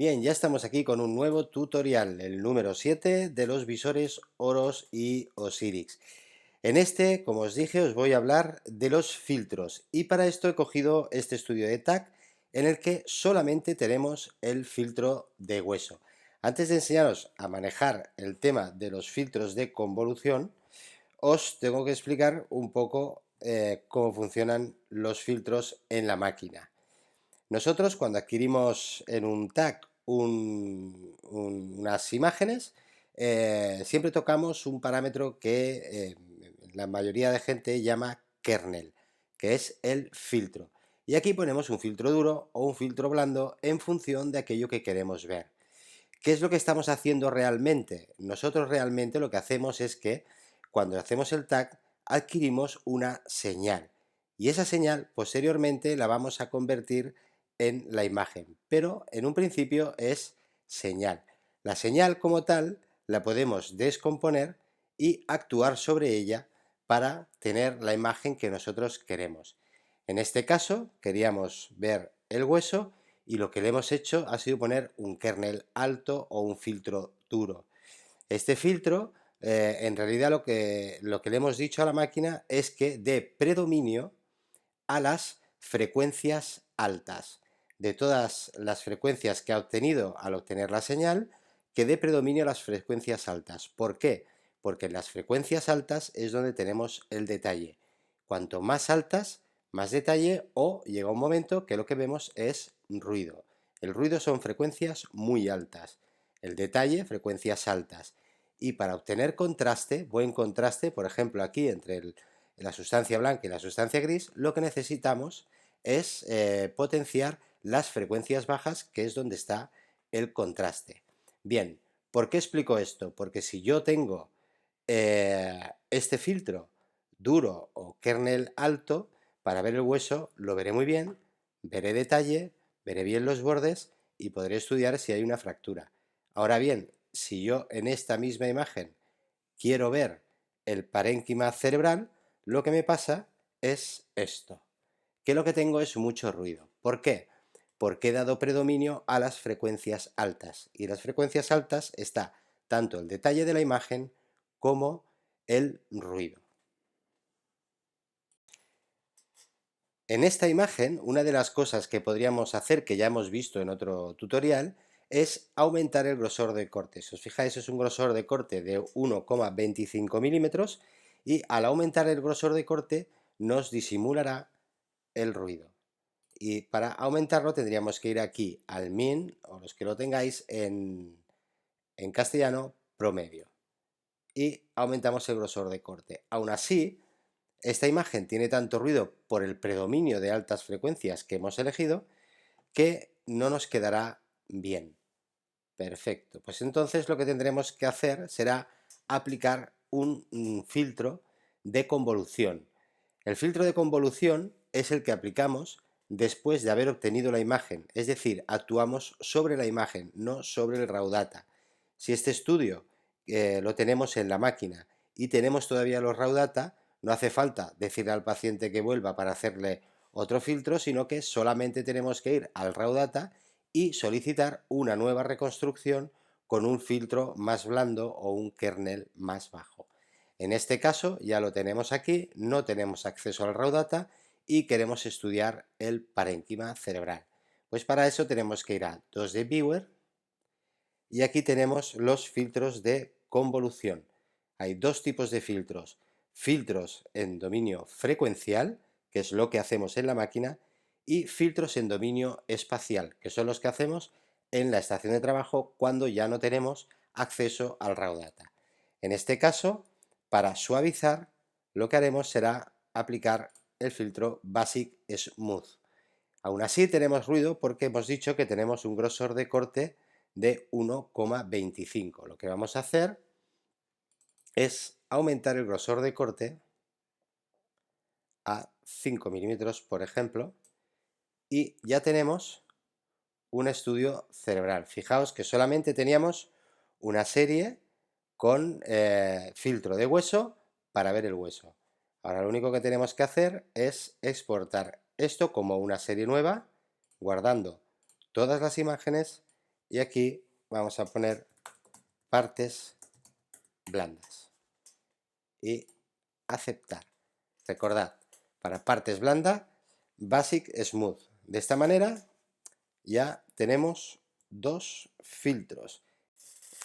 Bien, ya estamos aquí con un nuevo tutorial, el número 7 de los visores Oros y Osirix. En este, como os dije, os voy a hablar de los filtros y para esto he cogido este estudio de TAC en el que solamente tenemos el filtro de hueso. Antes de enseñaros a manejar el tema de los filtros de convolución, os tengo que explicar un poco cómo funcionan los filtros en la máquina. Nosotros cuando adquirimos en un tag unas imágenes, siempre tocamos un parámetro que la mayoría de gente llama kernel, que es el filtro. Y aquí ponemos un filtro duro o un filtro blando en función de aquello que queremos ver. ¿Qué es lo que estamos haciendo realmente? Nosotros realmente lo que hacemos es que cuando hacemos el tag adquirimos una señal y esa señal posteriormente la vamos a convertir en la imagen, pero en un principio es señal. La señal como tal la podemos descomponer y actuar sobre ella para tener la imagen que nosotros queremos. En este caso queríamos ver el hueso y lo que le hemos hecho ha sido poner un kernel alto o un filtro duro. Este filtro, en realidad lo que le hemos dicho a la máquina es que dé predominio a las frecuencias altas. De todas las frecuencias que ha obtenido al obtener la señal, que dé predominio a las frecuencias altas. ¿Por qué? Porque en las frecuencias altas es donde tenemos el detalle. Cuanto más altas, más detalle, o llega un momento que lo que vemos es ruido. El ruido son frecuencias muy altas, el detalle frecuencias altas. Y para obtener contraste, buen contraste, por ejemplo aquí entre la sustancia blanca y la sustancia gris, lo que necesitamos es potenciar las frecuencias bajas, que es donde está el contraste. Bien, ¿por qué explico esto? Porque si yo tengo este filtro duro o kernel alto, para ver el hueso lo veré muy bien, veré detalle, veré bien los bordes y podré estudiar si hay una fractura. Ahora bien, si yo en esta misma imagen quiero ver el parénquima cerebral, lo que me pasa es esto, que lo que tengo es mucho ruido. ¿Por qué? Porque he dado predominio a las frecuencias altas, y en las frecuencias altas está tanto el detalle de la imagen como el ruido. En esta imagen, una de las cosas que podríamos hacer, que ya hemos visto en otro tutorial, es aumentar el grosor de corte. Si os fijáis, es un grosor de corte de 1,25 milímetros y al aumentar el grosor de corte nos disimulará el ruido. Y para aumentarlo tendríamos que ir aquí al min, o los que lo tengáis en castellano, promedio. Y aumentamos el grosor de corte. Aún así, esta imagen tiene tanto ruido por el predominio de altas frecuencias que hemos elegido que no nos quedará bien. Perfecto. Pues entonces lo que tendremos que hacer será aplicar un filtro de convolución. El filtro de convolución es el que aplicamos después de haber obtenido la imagen, es decir, actuamos sobre la imagen, no sobre el raw data. Si este estudio lo tenemos en la máquina y tenemos todavía los raw data, no hace falta decirle al paciente que vuelva para hacerle otro filtro, sino que solamente tenemos que ir al raw data y solicitar una nueva reconstrucción con un filtro más blando o un kernel más bajo. En este caso ya lo tenemos aquí, no tenemos acceso al raw data y queremos estudiar el parénquima cerebral. Pues para eso tenemos que ir a 2D Viewer y aquí tenemos los filtros de convolución. Hay dos tipos de filtros. Filtros en dominio frecuencial, que es lo que hacemos en la máquina, y filtros en dominio espacial, que son los que hacemos en la estación de trabajo cuando ya no tenemos acceso al raw data. En este caso, para suavizar, lo que haremos será aplicar el filtro Basic Smooth. Aún así tenemos ruido porque hemos dicho que tenemos un grosor de corte de 1,25. Lo que vamos a hacer es aumentar el grosor de corte a 5 milímetros, por ejemplo, y ya tenemos un estudio cerebral. Fijaos que solamente teníamos una serie con filtro de hueso para ver el hueso. Ahora lo único que tenemos que hacer es exportar esto como una serie nueva, guardando todas las imágenes y aquí vamos a poner partes blandas y aceptar. Recordad, para partes blandas, Basic Smooth. De esta manera ya tenemos dos filtros.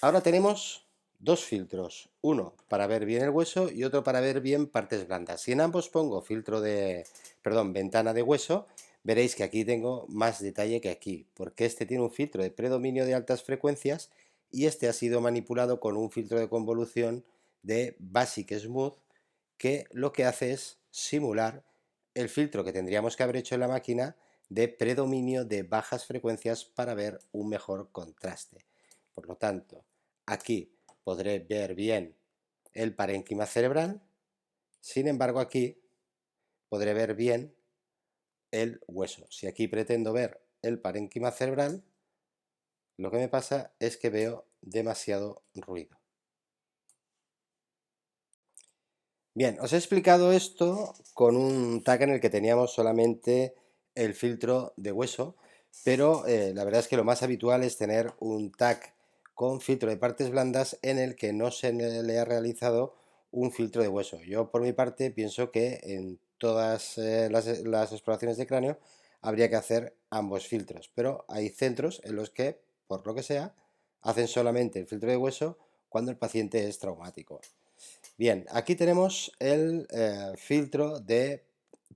Ahora tenemos dos filtros, uno para ver bien el hueso y otro para ver bien partes blandas. Si en ambos pongo ventana de hueso, veréis que aquí tengo más detalle que aquí, porque este tiene un filtro de predominio de altas frecuencias y este ha sido manipulado con un filtro de convolución de Basic Smooth, que lo que hace es simular el filtro que tendríamos que haber hecho en la máquina de predominio de bajas frecuencias para ver un mejor contraste. Por lo tanto, aquí podré ver bien el parénquima cerebral, sin embargo aquí podré ver bien el hueso. Si aquí pretendo ver el parénquima cerebral, lo que me pasa es que veo demasiado ruido. Bien, os he explicado esto con un tag en el que teníamos solamente el filtro de hueso, pero la verdad es que lo más habitual es tener un tag con filtro de partes blandas en el que no se le ha realizado un filtro de hueso. Yo por mi parte pienso que en todas las exploraciones de cráneo habría que hacer ambos filtros, pero hay centros en los que, por lo que sea, hacen solamente el filtro de hueso cuando el paciente es traumático. Bien, aquí tenemos el filtro de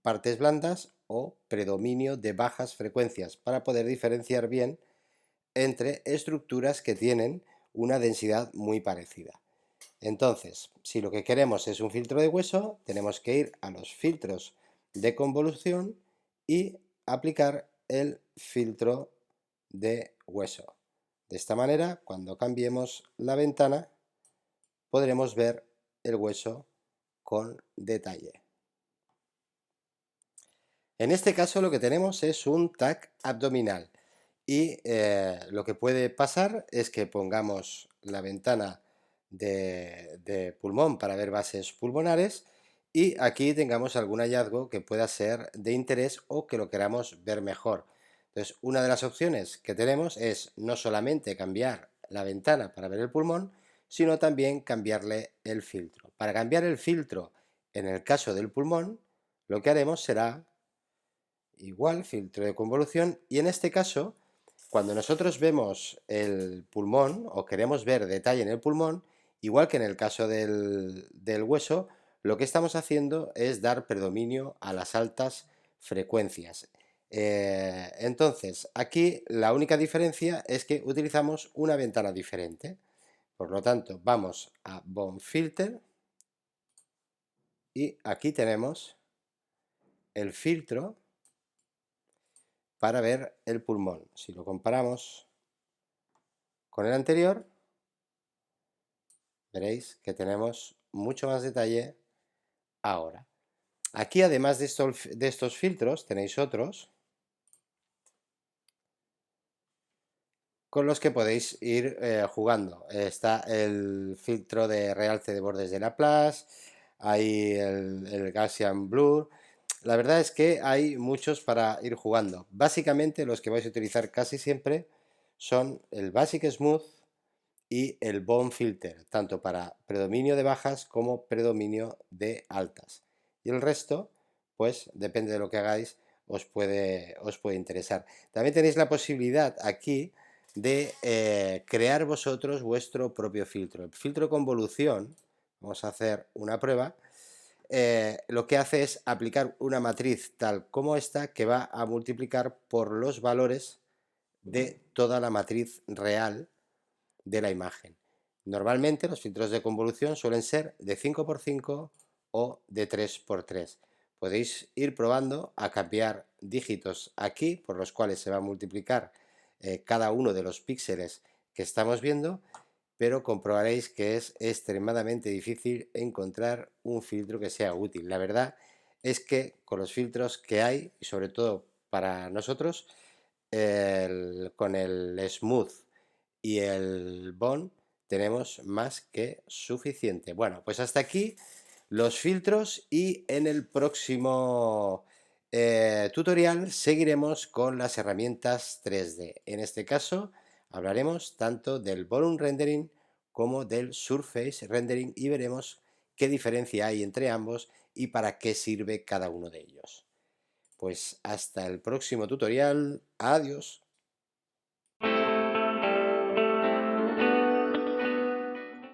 partes blandas o predominio de bajas frecuencias para poder diferenciar bien entre estructuras que tienen una densidad muy parecida. Entonces, si lo que queremos es un filtro de hueso, tenemos que ir a los filtros de convolución y aplicar el filtro de hueso. De esta manera, cuando cambiemos la ventana, podremos ver el hueso con detalle. En este caso lo que tenemos es un tag abdominal y lo que puede pasar es que pongamos la ventana de pulmón para ver bases pulmonares y aquí tengamos algún hallazgo que pueda ser de interés o que lo queramos ver mejor. Entonces, una de las opciones que tenemos es no solamente cambiar la ventana para ver el pulmón, sino también cambiarle el filtro. Para cambiar el filtro en el caso del pulmón, lo que haremos será igual, filtro de convolución, y en este caso, cuando nosotros vemos el pulmón o queremos ver detalle en el pulmón, igual que en el caso del hueso, lo que estamos haciendo es dar predominio a las altas frecuencias. Entonces, aquí la única diferencia es que utilizamos una ventana diferente. Por lo tanto, vamos a Bone Filter y aquí tenemos el filtro para ver el pulmón. Si lo comparamos con el anterior, veréis que tenemos mucho más detalle ahora. Aquí, además de estos filtros, tenéis otros con los que podéis ir jugando. Está el filtro de realce de bordes de Laplace, hay el Gaussian Blur. La verdad es que hay muchos para ir jugando. Básicamente los que vais a utilizar casi siempre son el Basic Smooth y el Bone Filter, tanto para predominio de bajas como predominio de altas. Y el resto, pues depende de lo que hagáis, os puede interesar. También tenéis la posibilidad aquí de crear vosotros vuestro propio filtro. El filtro convolución, vamos a hacer una prueba, lo que hace es aplicar una matriz tal como esta que va a multiplicar por los valores de toda la matriz real de la imagen. Normalmente los filtros de convolución suelen ser de 5×5 o de 3×3. Podéis ir probando a cambiar dígitos aquí, por los cuales se va a multiplicar cada uno de los píxeles que estamos viendo, pero comprobaréis que es extremadamente difícil encontrar un filtro que sea útil. La verdad es que con los filtros que hay, y sobre todo para nosotros, con el Smooth y el Bone tenemos más que suficiente. Bueno, pues hasta aquí los filtros y en el próximo tutorial seguiremos con las herramientas 3D. En este caso Hablaremos tanto del volume rendering como del surface rendering y veremos qué diferencia hay entre ambos y para qué sirve cada uno de ellos. Pues hasta el próximo tutorial. Adiós.